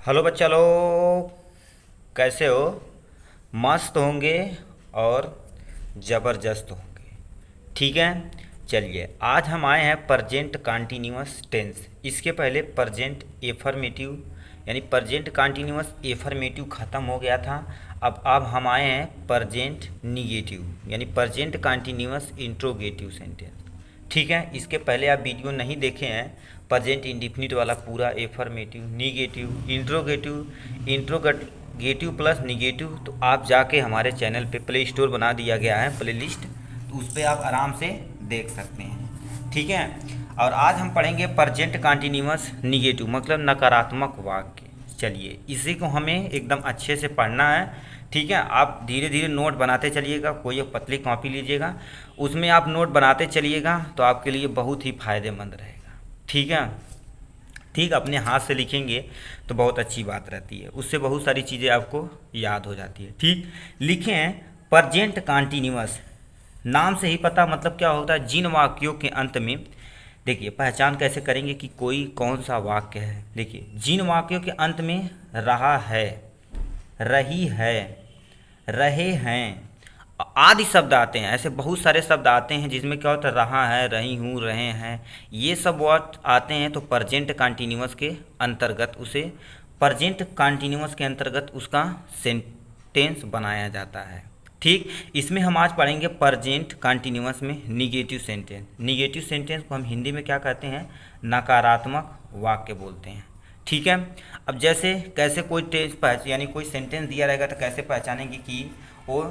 Hello बच्चा लोग, कैसे हो? मस्त होंगे और ज़बरदस्त होंगे। ठीक है। चलिए, आज हम आए हैं प्रजेंट कंटिन्यूअस टेंस। इसके पहले प्रजेंट एफर्मेटिव यानी प्रजेंट कंटिन्यूअस एफर्मेटिव ख़त्म हो गया था। अब हम आए हैं प्रजेंट निगेटिव यानी प्रजेंट कंटिन्यूअस इंट्रोगेटिव सेंटेंस। ठीक है। इसके पहले आप वीडियो नहीं देखे हैं, प्रजेंट इंडिफिनिट वाला पूरा affirmative, negative, interrogative plus negative, तो आप जाके हमारे चैनल पे प्ले स्टोर बना दिया गया है प्ले लिस्ट, तो उस पर आप आराम से देख सकते हैं। ठीक है। और आज हम पढ़ेंगे प्रजेंट कंटिन्यूअस निगेटिव मतलब नकारात्मक वाक्य। चलिए, इसी को हमें एकदम अच्छे से पढ़ना है। ठीक है। आप धीरे धीरे नोट बनाते चलिएगा, कोई एक पतली कॉपी लीजिएगा, उसमें आप नोट बनाते चलिएगा तो आपके लिए बहुत ही फ़ायदेमंद रहेगा। ठीक है। ठीक, अपने हाथ से लिखेंगे तो बहुत अच्छी बात रहती है, उससे बहुत सारी चीज़ें आपको याद हो जाती है। ठीक, लिखें प्रजेंट कंटिन्यूअस। नाम से ही पता मतलब क्या होता है, जिन वाक्यों के अंत में, देखिए पहचान कैसे करेंगे कि कोई कौन सा वाक्य है। देखिए, जिन वाक्यों के अंत में रहा है, रही है, रहे हैं आदि शब्द आते हैं। ऐसे बहुत सारे शब्द आते हैं जिसमें क्या होता है, रहा है, रही हूँ, रहे हैं, ये सब वर्ड आते हैं तो प्रजेंट कंटिन्यूअस के अंतर्गत उसे प्रजेंट कंटिन्यूअस के अंतर्गत उसका सेंटेंस बनाया जाता है। ठीक, इसमें हम आज पढ़ेंगे प्रजेंट कंटिन्यूअस में निगेटिव सेंटेंस। निगेटिव सेंटेंस को हम हिंदी में क्या कहते हैं, नकारात्मक वाक्य बोलते हैं। ठीक है। अब जैसे कैसे कोई टेंस यानी कोई सेंटेंस दिया रहेगा तो कैसे पहचानेंगे कि वो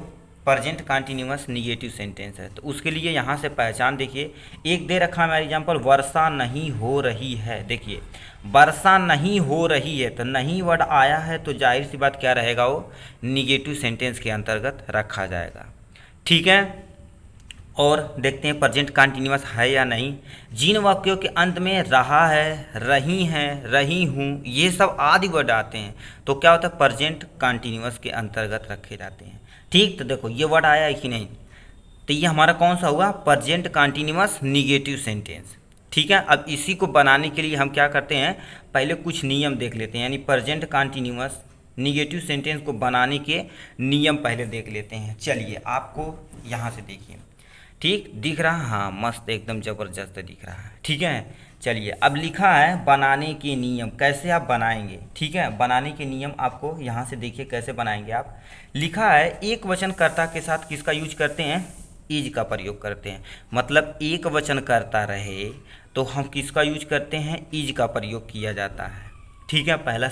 प्रजेंट कंटिन्यूअस निगेटिव सेंटेंस है, तो उसके लिए यहाँ से पहचान देखिए। एक दे रखा है हमारा एग्जाम्पल, वर्षा नहीं हो रही है। देखिए, वर्षा नहीं हो रही है तो नहीं वर्ड आया है तो जाहिर सी बात क्या रहेगा, वो निगेटिव सेंटेंस के अंतर्गत रखा जाएगा। ठीक है। और देखते हैं प्रजेंट कंटिन्यूअस है या नहीं। जिन वाक्यों के अंत में रहा है, रही हैं, रही हूँ, ये सब आदि वर्ड आते हैं तो क्या होता है, प्रजेंट कंटिन्यूअस के अंतर्गत रखे जाते हैं। ठीक, तो देखो ये वर्ड आया है कि नहीं, तो ये हमारा कौन सा हुआ, प्रजेंट कंटिन्यूअस निगेटिव सेंटेंस। ठीक है। अब इसी को बनाने के लिए हम क्या करते हैं, पहले कुछ नियम देख लेते हैं, यानी प्रजेंट कंटिन्यूअस निगेटिव सेंटेंस को बनाने के नियम पहले देख लेते हैं। चलिए, आपको यहाँ से देखिए, ठीक दिख रहा है, हाँ मस्त एकदम ज़बरदस्त दिख रहा है। ठीक है। चलिए, अब लिखा है बनाने के नियम, कैसे आप बनाएंगे। ठीक है, बनाने के नियम आपको यहाँ से देखिए कैसे बनाएंगे आप। लिखा है एक वचनकर्ता के साथ किसका यूज करते हैं, इज का प्रयोग करते हैं। मतलब एक वचनकर्ता रहे तो हम किसका यूज करते हैं, इज का प्रयोग किया जाता है। ठीक है, पहला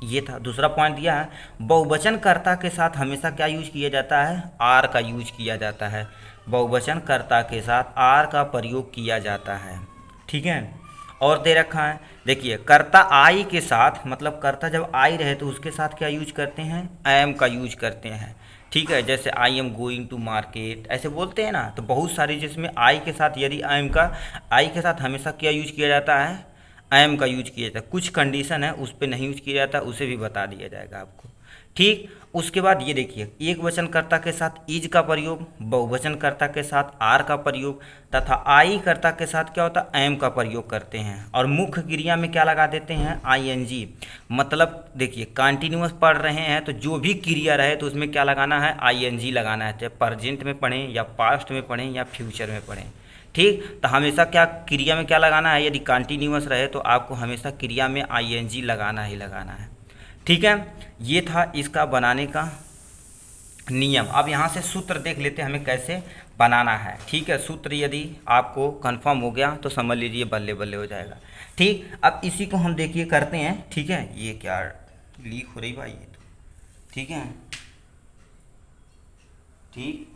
ये था। दूसरा पॉइंट दिया है बहुवचनकर्ता के साथ हमेशा क्या यूज किया जाता है, आर का यूज किया जाता है। बहुवचनकर्ता के साथ आर का प्रयोग किया जाता है। ठीक है। और दे रखा है, देखिए कर्ता आई के साथ, मतलब कर्ता जब आई रहे तो उसके साथ क्या यूज करते हैं, एम का यूज करते हैं। ठीक है, जैसे I am going to market ऐसे बोलते हैं ना, तो बहुत सारी जिसमें आई के साथ, यदि आई के साथ हमेशा क्या यूज किया जाता है, एम का यूज किया जाता है। कुछ कंडीशन है उस पर नहीं यूज किया जाता, उसे भी बता दिया जाएगा आपको। ठीक, उसके बाद ये देखिए एक वचनकर्ता के साथ इज का प्रयोग, बहुवचनकर्ता के साथ आर का प्रयोग, तथा आई कर्ता के साथ क्या होता है, एम का प्रयोग करते हैं। और मुख्य क्रिया में क्या लगा देते हैं, आईएनजी। मतलब देखिए कंटिन्यूअस पढ़ रहे हैं तो जो भी क्रिया रहे तो उसमें क्या लगाना है, आईएनजी लगाना है, चाहे प्रेजेंट में पढ़ें या पास्ट में पढ़ें या फ्यूचर में पढ़ें। ठीक, तो हमेशा क्या क्रिया में क्या लगाना है, यदि कंटिन्यूअस रहे तो आपको हमेशा क्रिया में आईएनजी लगाना ही लगाना है। ठीक है, ये था इसका बनाने का नियम। अब यहाँ से सूत्र देख लेते हैं हमें कैसे बनाना है। ठीक है, सूत्र यदि आपको कंफर्म हो गया तो समझ लीजिए बल्ले बल्ले हो जाएगा। ठीक, अब इसी को हम देखिए करते हैं। ठीक है, ये क्या लीक हो रही भाई, ये तो ठीक है। ठीक,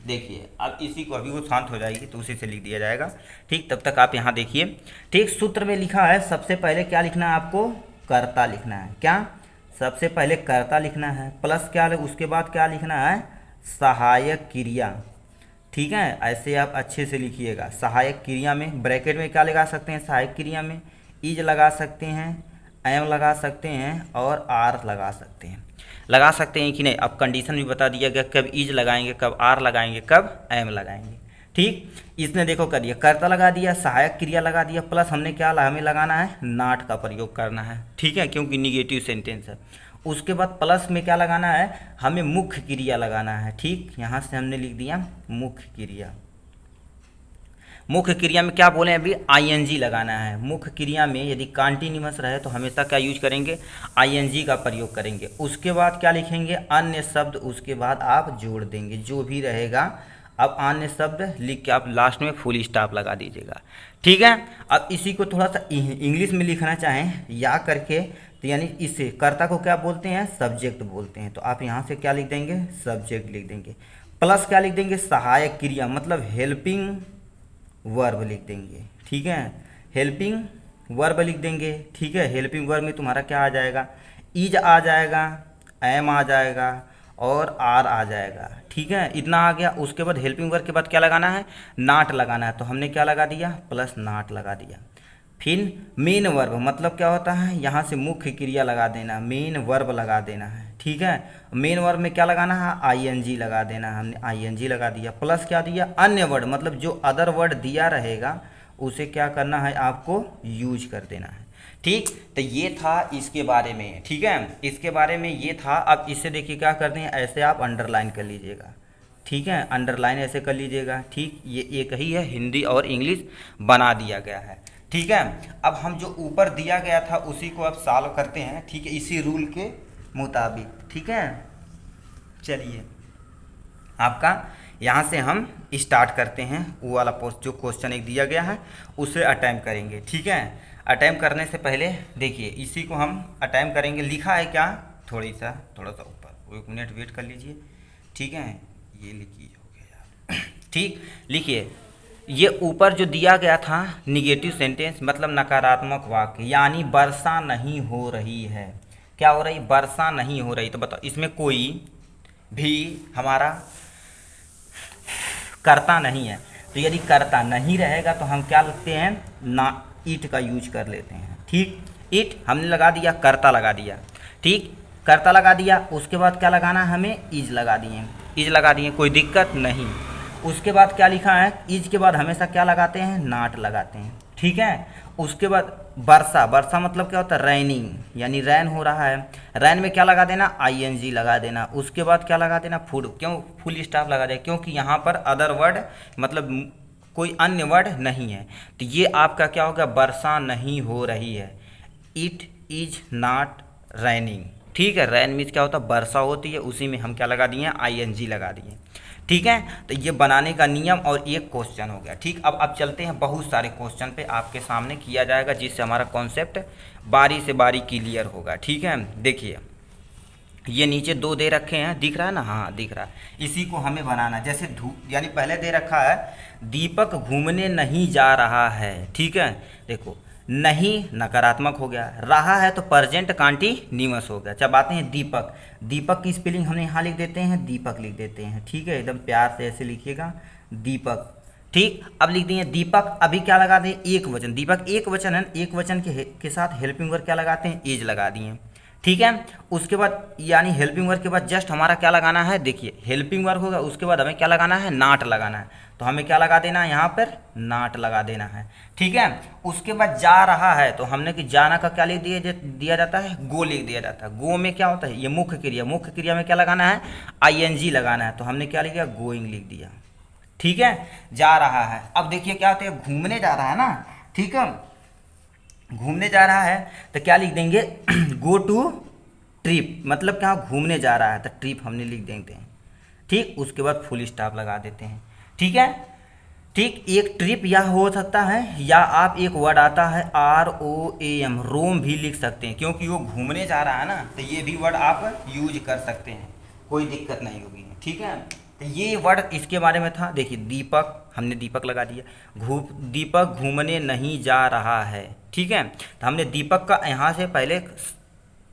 देखिए अब इसी को अभी वो शांत हो जाएगी तो उसी से लिख दिया जाएगा। ठीक, तब तक आप यहाँ देखिए। ठीक, सूत्र में लिखा है सबसे पहले क्या लिखना है आपको, कर्ता लिखना है। क्या, सबसे पहले कर्ता लिखना है, प्लस क्या उसके बाद क्या लिखना है, सहायक क्रिया। ठीक है, ऐसे आप अच्छे से लिखिएगा। सहायक क्रिया में ब्रैकेट में क्या लगा सकते हैं, सहायक क्रिया में इज लगा सकते हैं, एम लगा सकते हैं और आर लगा सकते हैं कि नहीं। अब कंडीशन भी बता दिया गया, कब इज लगाएंगे, कब आर लगाएंगे, कब एम लगाएंगे। ठीक, इसने देखो कर दिया, कर्ता लगा दिया, सहायक क्रिया लगा दिया, प्लस हमने क्या हमें लगाना है, नाट का प्रयोग करना है। ठीक है, क्योंकि निगेटिव सेंटेंस है। उसके बाद प्लस में क्या लगाना है, हमें मुख्य क्रिया लगाना है। ठीक, यहाँ से हमने लिख दिया मुख्य क्रिया। मुख्य क्रिया में क्या बोले अभी, आईएनजी लगाना है। मुख्य क्रिया में यदि कॉन्टिन्यूअस रहे तो हमेशा क्या यूज करेंगे, आईएनजी का प्रयोग करेंगे। उसके बाद क्या लिखेंगे, अन्य शब्द, उसके बाद आप जोड़ देंगे जो भी रहेगा। अब अन्य शब्द लिख के आप लास्ट में फुल स्टॉप लगा दीजिएगा। ठीक है, अब इसी को थोड़ा सा इंग्लिश में लिखना चाहें या करके, तो यानी इसे कर्ता को क्या बोलते हैं, सब्जेक्ट बोलते हैं। तो आप यहाँ से क्या लिख देंगे, सब्जेक्ट लिख देंगे। प्लस क्या लिख देंगे, सहायक क्रिया, मतलब हेल्पिंग वर्ब लिख देंगे। ठीक है, हेल्पिंग वर्ब लिख देंगे। ठीक है, हेल्पिंग वर्ब में तुम्हारा क्या आ जाएगा, इज आ जाएगा, एम आ जाएगा और आर आ जाएगा। ठीक है, इतना आ गया। उसके बाद हेल्पिंग वर्ब के बाद क्या लगाना है, नाट लगाना है। तो हमने क्या लगा दिया, प्लस नाट लगा दिया। फिर मेन वर्ब, मतलब क्या होता है, यहाँ से मुख्य क्रिया लगा देना, मेन वर्ब लगा देना है। ठीक है, मेन वर्ब में क्या लगाना है, आईएनजी लगा देना है। हमने आईएनजी लगा दिया। प्लस क्या दिया, अन्य वर्ड, मतलब जो अदर वर्ड दिया रहेगा उसे क्या करना है, आपको यूज कर देना है। ठीक, तो ये था इसके बारे में। ठीक है, इसके बारे में ये था। अब इससे देखिए क्या करते हैं, ऐसे आप अंडरलाइन कर लीजिएगा। ठीक है, अंडरलाइन ऐसे कर लीजिएगा। ठीक, ये एक ही है, हिंदी और इंग्लिश बना दिया गया है। ठीक है, अब हम जो ऊपर दिया गया था उसी को अब सॉल्व करते हैं। ठीक है, इसी रूल के मुताबिक। ठीक है, चलिए आपका यहाँ से हम स्टार्ट करते हैं। वो वाला पोस्ट जो क्वेश्चन एक दिया गया है उसे अटैम्प्ट करेंगे। ठीक है, अटैम्प्ट करने से पहले देखिए इसी को हम अटैम्प्ट करेंगे। लिखा है क्या, थोड़ा सा ऊपर, 1 मिनट वेट कर लीजिए। ठीक है, ये लिखिए, हो गया यार। ठीक, लिखिए, ये ऊपर जो दिया गया था निगेटिव सेंटेंस, मतलब नकारात्मक वाक्य, यानी वर्षा नहीं हो रही है। क्या हो रही, वर्षा नहीं हो रही। तो बताओ इसमें कोई भी हमारा कर्ता नहीं है। तो यदि कर्ता नहीं रहेगा तो हम क्या लिखते हैं, ना इट का यूज कर लेते हैं। ठीक, इट हमने लगा दिया, कर्ता लगा दिया। ठीक, कर्ता लगा दिया। उसके बाद क्या लगाना है, हमें इज लगा दिए, इज लगा दिए, कोई दिक्कत नहीं। उसके बाद क्या लिखा है, इज के बाद हमेशा क्या लगाते हैं, नाट लगाते हैं। ठीक है, उसके बाद वर्षा, वर्षा मतलब क्या होता है, रैनिंग, यानी रैन हो रहा है। रैन में क्या लगा देना, आईएनजी लगा देना। उसके बाद क्या लगा देना, फूड, क्यों फुल स्टॉप लगा देना, क्योंकि यहाँ पर अदर वर्ड मतलब कोई अन्य वर्ड नहीं है। तो ये आपका क्या होगा, वर्षा नहीं हो रही है। It is not raining. ठीक है, रैन मीन्स क्या होता है, वर्षा होती है, उसी में हम क्या लगा दिए, आईएनजी लगा दिए। ठीक है, तो ये बनाने का नियम और एक क्वेश्चन हो गया। ठीक, अब चलते हैं, बहुत सारे क्वेश्चन पे आपके सामने किया जाएगा जिससे हमारा कॉन्सेप्ट बारी से बारी क्लियर होगा। ठीक है, देखिए ये नीचे 2 दे रखे हैं, दिख रहा है ना, हाँ दिख रहा है। इसी को हमें बनाना, जैसे यानी पहले दे रखा है दीपक घूमने नहीं जा रहा है। ठीक है, देखो नहीं नकारात्मक हो गया, रहा है तो प्रेजेंट कॉन्टिन्यूअस हो गया। जब आते हैं दीपक, दीपक की स्पेलिंग हमने यहाँ लिख देते हैं, दीपक लिख देते हैं। ठीक है, एकदम प्यार से ऐसे लिखिएगा, दीपक। ठीक, अब लिख दिए दीपक। अभी क्या लगा दें, एक वचन, दीपक एक वचन है, एक वचन के साथ हेल्पिंग वर्ब क्या लगाते हैं, इज लगा दिए। ठीक है, उसके बाद यानी हेल्पिंग वर्ब के बाद जस्ट हमारा क्या लगाना है, देखिए हेल्पिंग वर्ब होगा, उसके बाद हमें क्या लगाना है, नाट लगाना है। तो हमें क्या लगा देना है, यहाँ पर नाट लगा देना है। ठीक है, उसके बाद जा रहा है, तो हमने कि जाना का क्या लिख दिया जाता है, गो लिख दिया जाता है। गो में क्या होता है, ये मुख्य क्रिया, मुख्य क्रिया में क्या लगाना है, आईएनजी लगाना है। तो हमने क्या लिख दिया, गोइंग लिख दिया। ठीक है, जा रहा है। अब देखिए क्या होता है, घूमने जा रहा है ना। ठीक है, घूमने जा रहा है तो क्या लिख देंगे, गो टू ट्रिप, मतलब क्या घूमने जा रहा है, तो ट्रिप हमने लिख देते हैं। ठीक, उसके बाद फुल स्टॉप लगा देते हैं। ठीक है, ठीक, एक ट्रिप यह हो सकता है, या आप एक वर्ड आता है ROAM, रोम भी लिख सकते हैं, क्योंकि वो घूमने जा रहा है ना, तो ये भी वर्ड आप यूज कर सकते हैं, कोई दिक्कत नहीं होगी। ठीक है, तो ये वर्ड इसके बारे में था। देखिए दीपक, हमने दीपक लगा दिया, दीपक घूमने नहीं जा रहा है। ठीक है, तो हमने दीपक का यहाँ से पहले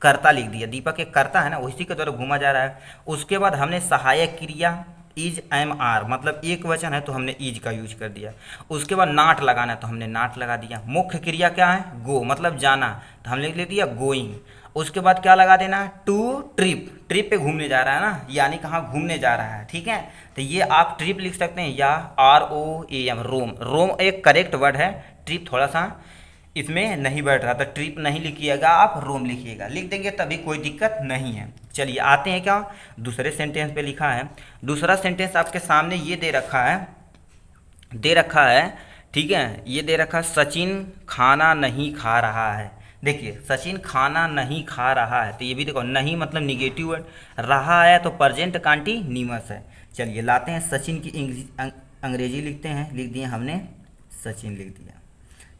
कर्ता लिख दिया, दीपक एक कर्ता है ना, उसी के द्वारा घूमा जा रहा है। उसके बाद हमने सहायक क्रिया इज एम आर मतलब एक वचन है तो हमने इज का यूज कर दिया। उसके बाद नाट लगाना है तो हमने नाट लगा दिया। मुख्य क्रिया क्या है, गो मतलब जाना, तो हमने लिख दिया गोइंग। उसके बाद क्या लगा देना, टू ट्रिप, ट्रिप पे घूमने जा रहा है ना, यानी कहाँ घूमने जा रहा है, ठीक है। तो ये आप ट्रिप लिख सकते हैं या ROAM रोम, रोम एक करेक्ट वर्ड है, ट्रिप थोड़ा सा इसमें नहीं बैठ रहा, तो ट्रिप नहीं लिखिएगा, आप रोम लिखिएगा, लिख देंगे तभी कोई दिक्कत नहीं है। चलिए आते हैं क्या दूसरे सेंटेंस पे लिखा है। दूसरा सेंटेंस आपके सामने ये दे रखा है, ठीक है, ये दे रखा है सचिन खाना नहीं खा रहा है। देखिए सचिन खाना नहीं खा रहा है, तो ये भी देखो नहीं मतलब निगेटिव वर्ड, रहा है तो प्रेजेंट कंटीन्यूअस है। चलिए लाते हैं सचिन की अंग्रेजी लिखते हैं, लिख दिए हमने सचिन लिख दिया,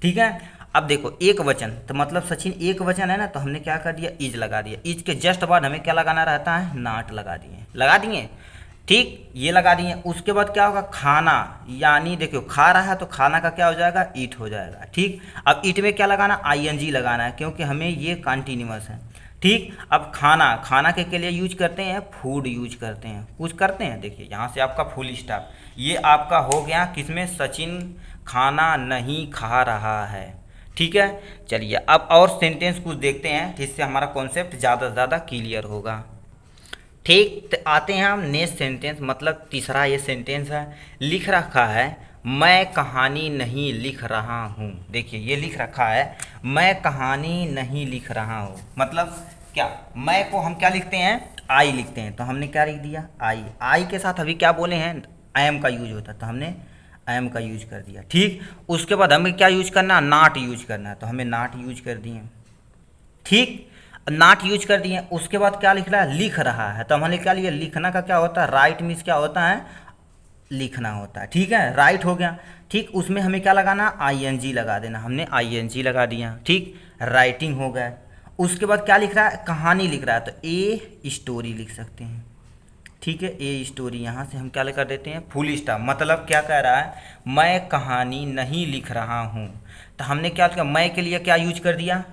ठीक है। अब देखो एक वचन, तो मतलब सचिन एक वचन है ना, तो हमने क्या कर दिया, इज लगा दिया। इज के जस्ट बाद हमें क्या लगाना रहता है, नाट लगा दिए, ठीक, ये लगा दिए। उसके बाद क्या होगा, खाना, यानी देखो खा रहा है तो खाना का क्या हो जाएगा, ईट हो जाएगा, ठीक। अब ईट में क्या लगाना, ING लगाना है, क्योंकि हमें ये कंटीन्यूअस है, ठीक। अब खाना के लिए यूज करते हैं, फूड यूज करते हैं, कुछ करते हैं। देखिए यहाँ से आपका फुल स्टॉप, ये आपका हो गया किसमें, सचिन खाना नहीं खा रहा है, ठीक है। चलिए अब और सेंटेंस कुछ देखते हैं, जिससे हमारा कॉन्सेप्ट ज़्यादा से ज़्यादा क्लियर होगा, ठीक। तो आते हैं हम नेक्स्ट सेंटेंस, मतलब तीसरा ये सेंटेंस है, लिख रखा है मैं कहानी नहीं लिख रहा हूँ। देखिए ये लिख रखा है मैं कहानी नहीं लिख रहा हूँ, मतलब क्या, मैं को हम क्या लिखते हैं, आई लिखते हैं, तो हमने क्या लिख दिया, आई के साथ अभी क्या बोले हैं, एम का यूज होता है, तो हमने एम का यूज कर दिया, ठीक। उसके बाद हमें क्या यूज करना, नाट यूज करना है, तो हमें नाट यूज कर दिए, ठीक, नाट यूज कर दिए। उसके बाद क्या लिख रहा है, लिख रहा है, तो हमने क्या लिया, लिखना का क्या होता है, राइट मीन्स क्या होता है, लिखना होता है, ठीक है, राइट हो गया, ठीक। उसमें हमें क्या लगाना, ING लगा देना, हमने ING लगा दिया, ठीक, राइटिंग हो गया। उसके बाद क्या लिख रहा है, कहानी लिख रहा है, तो ए स्टोरी लिख सकते हैं, ठीक है, ए स्टोरी। यहाँ से हम क्या कर देते हैं, फुल स्टॉप, मतलब क्या कह रहा है, मैं कहानी नहीं लिख रहा हूँ, तो हमने क्या किया, मैं के लिए क्या यूज कर दिया,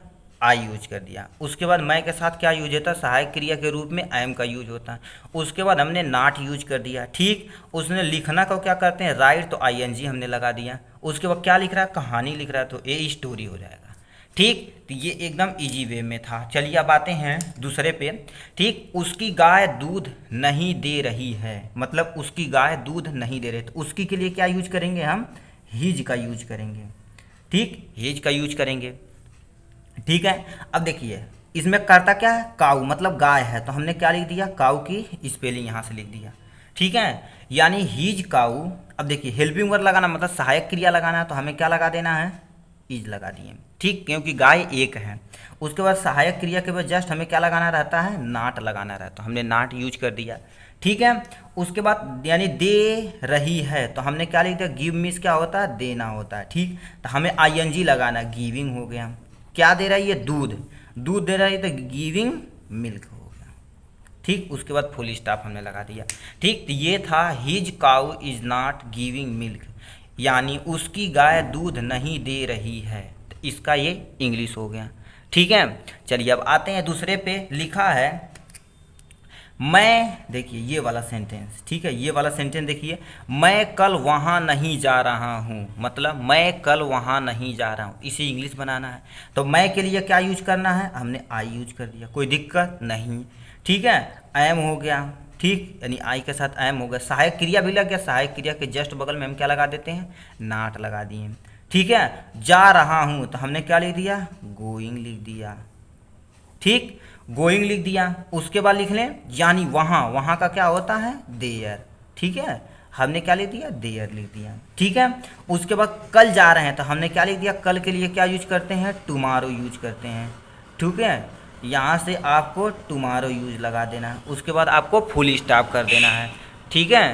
आई यूज कर दिया। उसके बाद मैं के साथ क्या यूज होता है, सहायक क्रिया के रूप में एम का यूज होता है। उसके बाद हमने नाट यूज कर दिया, ठीक। उसने लिखना को क्या करते हैं, राइट, तो ING हमने लगा दिया। उसके बाद क्या लिख रहा है, कहानी लिख रहा है, तो ए स्टोरी हो जाएगा, ठीक। तो ये एकदम इजी वे में था। चलिए अब आते हैं दूसरे पे, ठीक। उसकी गाय दूध नहीं दे रही है, मतलब उसकी गाय दूध नहीं दे रही, तो उसकी के लिए क्या यूज करेंगे, हम हिज का यूज करेंगे, ठीक, हिज का यूज करेंगे, ठीक है। अब देखिए इसमें करता क्या है, काऊ मतलब गाय है, तो हमने क्या लिख दिया, काऊ की स्पेलिंग यहाँ से लिख दिया, ठीक है, यानी हिज काऊ। अब देखिए हेल्पिंग वर्ड लगाना मतलब सहायक क्रिया लगाना है, तो हमें क्या लगा देना है, इज लगा दिए, ठीक, क्योंकि गाय एक है। उसके बाद सहायक क्रिया के बाद जस्ट हमें क्या लगाना रहता है, नाट लगाना रहता है, तो हमने नाट यूज कर दिया, ठीक है। उसके बाद यानी दे रही है, तो हमने क्या लिख दिया, गिव मीन्स क्या होता है, देना होता है, ठीक, तो हमें ING लगाना, गिविंग हो गया। क्या दे रहा है, ये दूध दे रहा है, तो गिविंग मिल्क हो गया, ठीक। उसके बाद फुल स्टॉप हमने लगा दिया, ठीक। तो ये था his cow is not giving milk, यानी उसकी गाय दूध नहीं दे रही है, तो इसका ये इंग्लिश हो गया, ठीक है। चलिए अब आते हैं दूसरे पे, लिखा है मैं, देखिए ये वाला सेंटेंस, ठीक है, ये वाला सेंटेंस देखिए, मैं कल वहाँ नहीं जा रहा हूँ, मतलब मैं कल वहाँ नहीं जा रहा हूँ, इसे इंग्लिश बनाना है, तो मैं के लिए क्या यूज करना है, हमने आई यूज कर दिया, कोई दिक्कत नहीं, ठीक है। एम हो गया, ठीक, यानी आई के साथ एम हो गया। सहायक क्रिया भी लग गया, सहायक क्रिया के जस्ट बगल में हम क्या लगा देते हैं, नाट लगा दिए, ठीक है। जा रहा हूँ, तो हमने क्या लिख दिया, गोइंग लिख दिया, ठीक, गोइंग लिख दिया। उसके बाद लिख लें यानी वहाँ का क्या होता है, देयर, ठीक है, हमने क्या लिख दिया, देयर लिख दिया, ठीक है। उसके बाद कल जा रहे हैं, तो हमने क्या लिख दिया, कल के लिए क्या यूज करते हैं, टुमारो यूज करते हैं, ठीक है। यहाँ से आपको टुमारो यूज लगा देना है, उसके बाद आपको फुल स्टॉप कर देना है, ठीक है।